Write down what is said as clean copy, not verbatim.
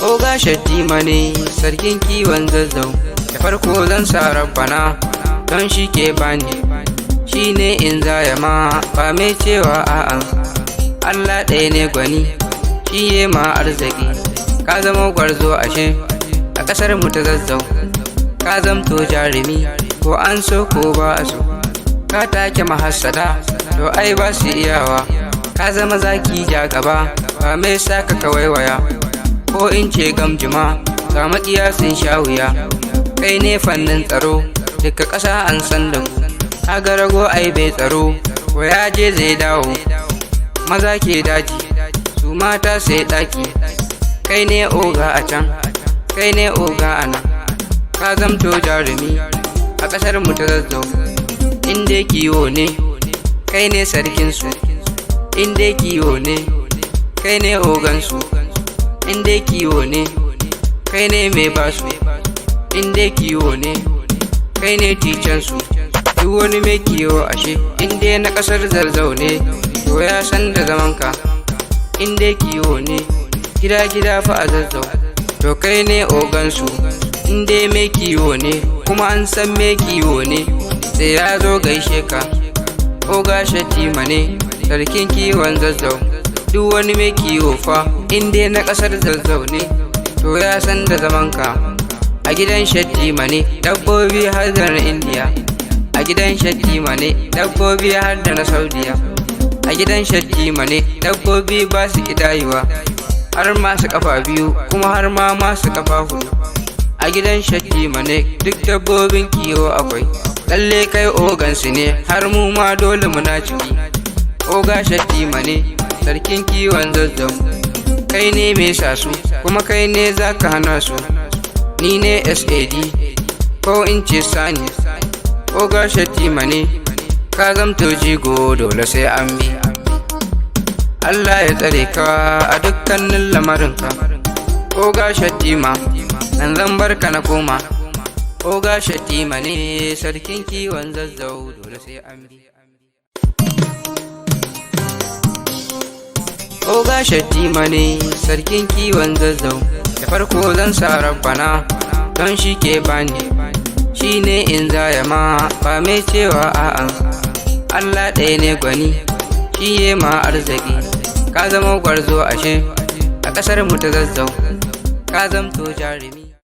Oga Shatima ne sarkin kiwon Zazzau, da farko zan sa rabbana don shi ke bani, shi ne in zaya ma ba mai cewa a'a. Allah ɗaya ne gwani, shi ye ma arziki, ka zama gwarzo ashe a ƙasar mu ta Zazzau, ka zamto jarumi ko an so ko ba a so, ka take mahassada to ai ba su iyawa, ka zama zaki ja gaba ba mai saka ka waiwaya, ko in ce gamjima ga maƙiya sun sha wuya. Kai ne fannin tsaro duka ƙasa an san da ku, kaga rago ai bai tsaro ko ya je zai dawo. Maza ke daji su mata sai ɗaki, kai ne oga a can kai ne oga a nan, ka zamto jarumi a ƙasar mu ta Zazzau. In dai kiwo ne kai ne sarkinsu, in dai kiwo ne kai ne ogansu, in dai kiwo ne kai ne mai basu, in dai kiwo ne kai ne ticansu. Duk wani mai kiwo ashe in dai na ƙasar Zazzau ne to ya san da zamanka. In dai kiwo ne gida gida fa a Zazzau to kai ne ogansu. In dai mai kiwo ne kuma an san mai kiwo ne sai ya zo gaishe ka. Oga Shatima ne sarkin kiwon Zazzau, duk wani mai kiwo fa in dai na ƙasar Zazzau ne to ya san da zamanka. A gidan Shatima ne dabbobi har da na Indiya, a gidan Shatima ne dabbobi har da na Saudiya, a gidan Shatima ne dabbobi ba su ƙidayuwa, har masu ƙafa biyu kuma har ma masu ƙafa hudu. A gidan Shatima ne duk dabbobin kiwo akwai, lalle kai ogansu ne har mu ma dole muna ciki. Oga Shatima ne sarkin kiwon Zazzau, kai ne mai sa su kuma kai ne za ka hana su. Ni ne SAD ko in ce Sani. Oga Shatima ne ka zamto jigo dole sai an bi. Allah ya tsare ka a dukkanin lamarinka. Oga Shatima nan zan barka na koma. Oga Shatima ne sarkin kiwon Zazzau dole sai an bi. Oga Shatima ne sarkin kiwon Zazzau, da farko zan sa rabbana don shi ke bani, shi ne in zaya ma ba mai cewa a'a. Allah ɗaya ne gwani, shi ye ma arziki, ka zama gwarzo ashe a ƙasar mu ta Zazzau, ka zamto jarumi.